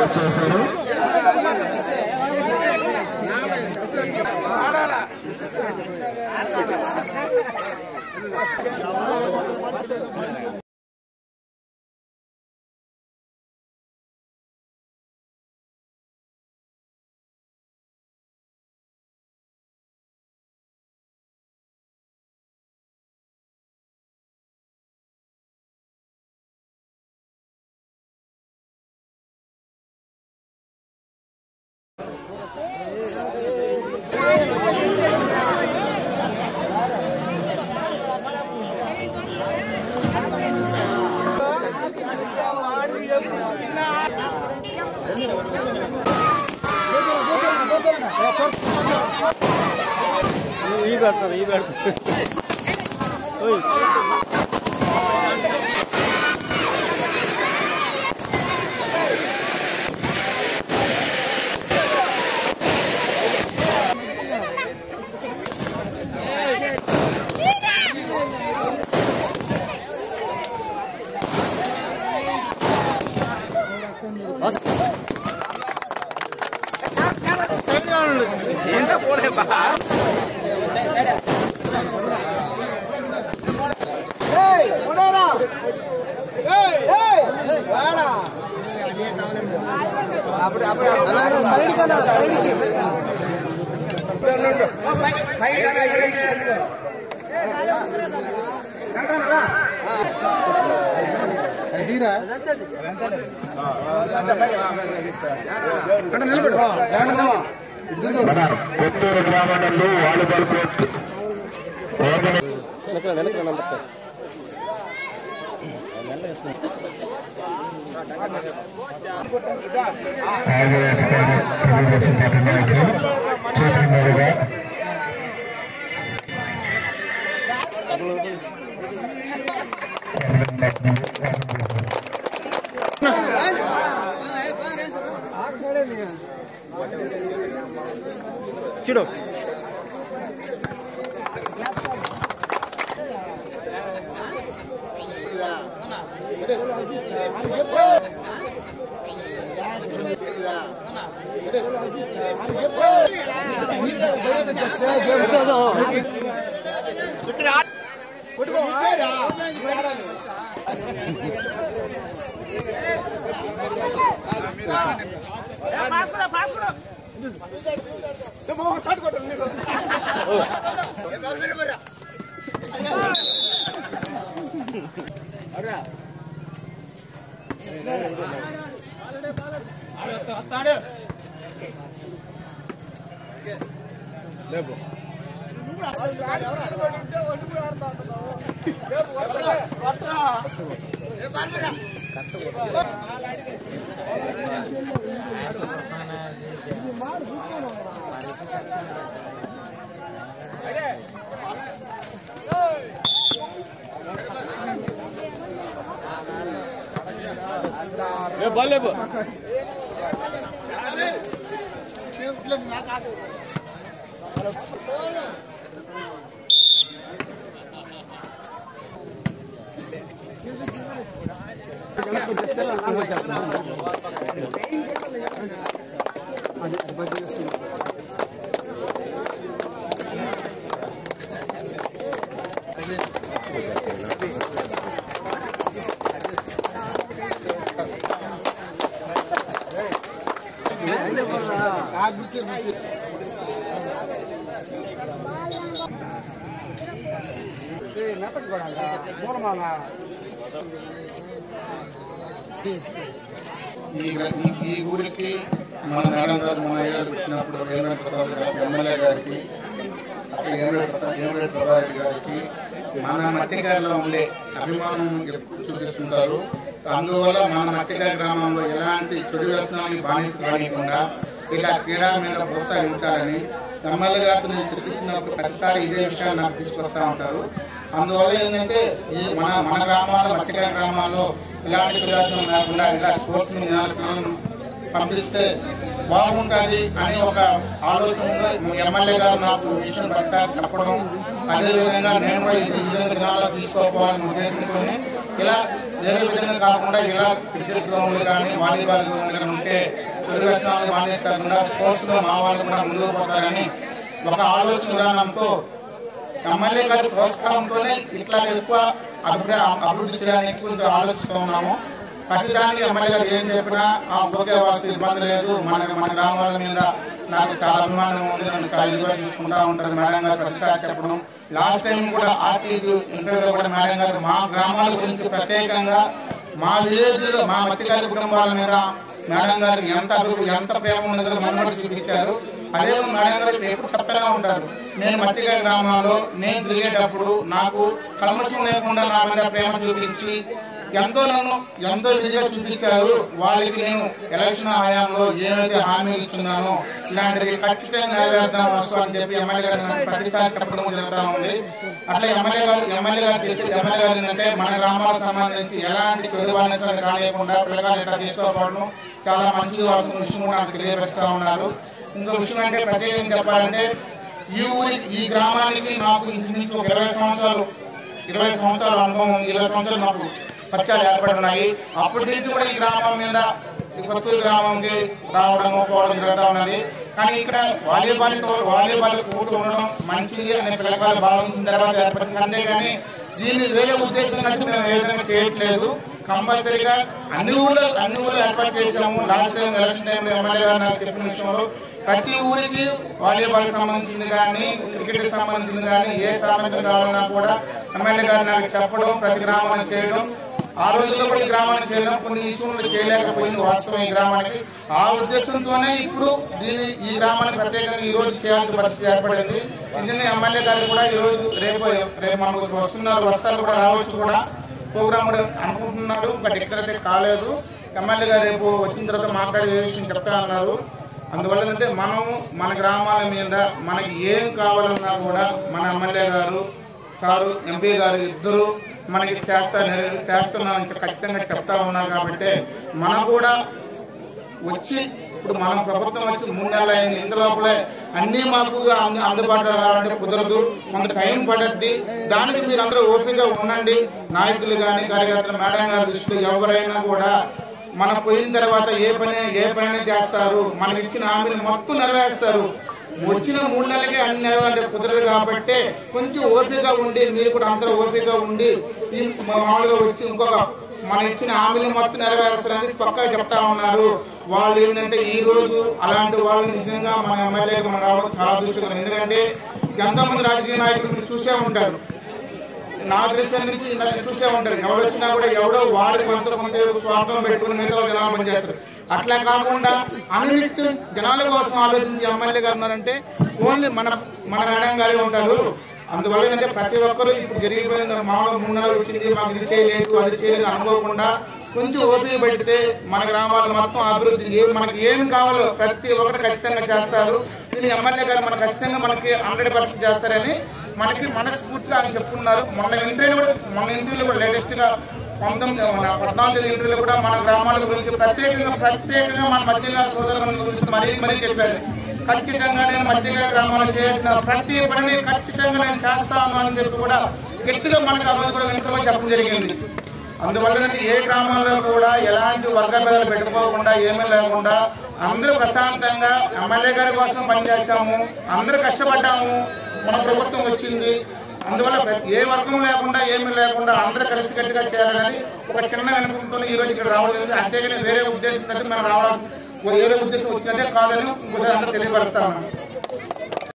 వచ్చేసారు. కొత్తూరు గ్రామంలో volleyball court చూడు ఈ ఊరికి మన మేడం గారు మన ఏడాది వచ్చినప్పుడు ఎమ్మెల్యే గారికి ప్రధాని గారికి మన మత్తికారులో ఉండే అభిమానం ఎక్కువ చూపిస్తుంటారు. అందువల్ల మన మత్తికార గ్రామంలో ఎలాంటి చెడు వ్యసనాన్ని బానిస కానికుండా ఇలా క్రీడా మీద ప్రోత్సహించాలని ఎమ్మెల్యే గారితో నేను చర్చించినప్పుడు ప్రతిసారి ఇదే విషయాన్ని నాకు తీసుకొస్తూ ఉంటారు. అందువల్ల ఏంటంటే ఈ మన గ్రామాల్లో మత్తికార గ్రామాల్లో ఇలాంటి ప్రదర్శన లేకుండా ఇలా స్పోర్ట్స్ పిల్లలను పంపిస్తే బాగుంటుంది అని ఒక ఆలోచనతో ఎమ్మెల్యే గారు నాకు విషయం ప్రతిసారి చెప్పడం, అదేవిధంగా నేను కూడా ఈ విధంగా జిల్లాలో తీసుకోవాలని ఉద్దేశంతో ఇలా వేరే విధంగా కాకుండా ఇలా క్రికెట్ గ్రౌండ్లు కానీ వాలీబాల్ గ్రౌండ్లు కానీ ఉంటే చెడు వ్యసనాలు బానిస కాకుండా స్పోర్ట్స్లో మా వాళ్ళు కూడా ముందుకు పోతారని ఒక ఆలోచన విధానంతో ఎమ్మెల్యే గారి ప్రోత్సాహంతోనే ఇట్లా ఎక్కువ అభివృద్ధి చేయడానికి కొంచెం ఆలోచిస్తూ ఉన్నాము. ప్రతిదానికి ఎమ్మెల్యే గారు ఏం చెప్పినా ఓకే వాసు ఇబ్బంది లేదు, మన గ్రామాల మీద నాకు చాలా అభిమానం ఉంది, నన్ను చాలా ఇదిగా చూసుకుంటూ ఉంటారు మేడం గారు ప్రతిసారి చెప్పడం. లాస్ట్ టైం కూడా ఆర్టీజీ ఇంటర్వ్యూలో కూడా మేడం గారు మా గ్రామాల గురించి ప్రత్యేకంగా మా విలేజ్లో మా మత్తిగారి కుటుంబాల మీద మేడం గారు ఎంత ప్రేమ ఉన్నదో మనోడు చూపించారు. అదే మేడం గారు ఎప్పుడు చెప్తూనే ఉంటారు, నేను మత్తిగారి గ్రామాల్లో నేను తిరిగేటప్పుడు నాకు కల్మషం లేకుండా నా మీద ప్రేమ చూపించి ఎంతో విధిగా చూపించారు. వాళ్ళకి నేను ఎలక్షన్ హయాంలో ఏమైతే హామీలు ఇచ్చున్నానో ఇలాంటిది ఖచ్చితంగా నెరవేర్దాం వస్తు అని చెప్పి ఎమ్మెల్యే గారు ప్రతిసారి చెప్పడం జరుగుతూ ఉంది. అట్లా ఎమ్మెల్యే గారు ఏంటంటే మన గ్రామాలకు సంబంధించి ఎలాంటి చెడు బానిసలు కానివ్వకుండా పిల్లగాలు ఇట్లా తీసుకోవడం చాలా మంచి విషయం కూడా నాకు తెలియపరుస్తూ ఉన్నారు. ఇంకో విషయం అంటే ప్రత్యేకంగా చెప్పాలంటే ఈ గ్రామానికి నాకు ఇంచుమించు ఒక 20 సంవత్సరాల అనుభవం, 20 సంవత్సరాలు నాకు పరిచయాలు ఏర్పడి ఉన్నాయి. అప్పటి నుంచి కూడా ఈ గ్రామం మీద కొత్తూరు గ్రామంకి రావడము పోవడం జరుగుతూ ఉన్నది. కానీ ఇక్కడ వాలీబాల్ కోర్టు ఉండడం మంచిది అనే పిల్లకాయలు భావించిన తర్వాత ఏర్పడింది. అంతేగాని దీన్ని వేరే ఉద్దేశంగా మేము ఏ విధంగా చేయట్లేదు. కంపల్సరీగా అన్ని ఊళ్ళు ఏర్పాటు చేసాము. లాస్ట్ టైం ఎలక్షన్ టైంలో ఎమ్మెల్యే గారు నాకు చెప్పిన విషయంలో ప్రతి ఊరికి వాలీబాల్కి సంబంధించింది కానీ క్రికెట్కి సంబంధించింది కానీ ఏ సామర్థ్యం కావాలన్నా కూడా ఎమ్మెల్యే గారు నాకు చెప్పడం, ప్రతి గ్రామాన్ని చేయడం. ఆ రోజుల్లో కూడా ఈ గ్రామాన్ని చేయడం కొన్ని ఇష్యూలు చేయలేకపోయింది వాస్తవం ఈ గ్రామానికి. ఆ ఉద్దేశంతోనే ఇప్పుడు ఈ గ్రామానికి ప్రత్యేకంగా ఈ రోజు చేయాల్సిన పరిస్థితి ఏర్పడింది. ఎందుకంటే ఎమ్మెల్యే గారు కూడా ఈరోజు రేపు మనకు వస్తారు కూడా రావచ్చు కూడా ప్రోగ్రామ్ కూడా అనుకుంటున్నాడు. బట్ ఎక్కడైతే కాలేదు. ఎమ్మెల్యే గారు రేపు వచ్చిన తర్వాత మాట్లాడే విషయం చెప్తా అన్నారు. అందువల్ల అంటే మనము మన గ్రామాల మీద మనకి ఏం కావాలన్నా కూడా మన ఎమ్మెల్యే గారు సారు ఎంపీ గారు ఇద్దరు మనకి చేస్తున్నామని ఖచ్చితంగా చెప్తా ఉన్నారు. కాబట్టి మనం కూడా ఇప్పుడు మనం ప్రభుత్వం వచ్చి 3 నెలలు అయింది. ఇంత లోపలే అన్నీ మాకు అందుబాటులో రావాలంటే కుదరదు, కొంత టైం పడుద్ది. దానికి మీరు అందరూ ఓపికగా ఉండండి. నాయకులు కానీ కార్యకర్తలు మేడం గారి దృష్టిలో ఎవరైనా కూడా మన పోయిన తర్వాత ఏ పని చేస్తారు, మనకి ఇచ్చిన హామీని మొత్తం నెరవేరుస్తారు. వచ్చిన 3 నెలలకే అన్ని నెరవేరే కుదరదు. కాబట్టి కొంచెం ఓపికగా ఉండి మీరు కూడా అందరూ ఓపికగా ఉండి ఈ మామూలుగా వచ్చి మన ఇచ్చిన హామీలు మొత్తం నెరవేరుస్తారని పక్కా చెప్తా ఉన్నారు. వాళ్ళు ఏంటంటే ఈ రోజు అలాంటి వాళ్ళు నిజంగా మన ఎమ్మెల్యేగా మనం రావడం చాలా అదృష్టకరం. ఎందుకంటే ఎంతోమంది రాజకీయ నాయకులు మీరు చూసే ఉంటారు, నా దృష్టి నుంచి చూసే ఉంటారు. ఎవరు వచ్చినా కూడా ఎవడో వాడికి కొంత స్వార్థం పెట్టుకుని మిగతా జనాలు పనిచేస్తారు. అట్లా కాకుండా అనినిత్యం జనాల కోసం ఆలోచించి ఎమ్మెల్యే గారు ఉన్నారంటే ఓన్లీ మన మేడం గారే ఉంటారు. అందువల్ల ఏంటంటే ప్రతి ఒక్కరూ ఇప్పుడు జరిగిపోయింది మామూలుగా 3 నెలలు వచ్చింది మాకు ఇది చేయలేదు అది చేయలేదు అనుకోకుండా కొంచెం ఓపిక పెడితే మన గ్రామాలు మొత్తం అభివృద్ధి మనకి ఏం కావాలో ప్రతి ఒక్కరు ఖచ్చితంగా చేస్తారు. దీని ఎమ్మెల్యే గారు మనకు ఖచ్చితంగా మనకి 100% చేస్తారని మనకి మనస్ఫూర్తిగా ఆయన చెప్పుకున్నారు. మొన్న ఇంటర్వ్యూలో కూడా లేటెస్ట్గా 14 ఇంటర్వ్యూలో కూడా మన గ్రామాల గురించి ప్రత్యేకంగా మన మధ్యగారి సోదరుల గురించి మరీ చెప్పారు. ఖచ్చితంగా నేను మధ్యగారి గ్రామాల్లో చేసిన ప్రతి పనిని ఖచ్చితంగా నేను చేస్తాను అని చెప్పి కూడా గట్టిగా మనకు ఆ రోజు కూడా ఇంటర్వ్యూలో చెప్పడం జరిగింది. అందువల్ల ఏ గ్రామంలో కూడా ఎలాంటి వర్గ భేదాలు పెట్టుకోకుండా ఏమీ లేకుండా అందరూ ప్రశాంతంగా ఎమ్మెల్యే గారి కోసం పనిచేసాము, అందరూ కష్టపడ్డాము, మన ప్రభుత్వం వచ్చింది. అందువల్ల ఏ వర్గం లేకుండా ఏమీ లేకుండా అందరూ కలిసికట్టుగా చేయాలనేది ఒక చిన్న వినపంతో ఈ రోజు ఇక్కడ రావడం జరిగింది. అంతేగాని వేరే ఉద్దేశం మనం రావడం వేరే ఉద్దేశం వచ్చినట్టే కాదని ఇంకోసారి అందరూ తెలియపరుస్తాము.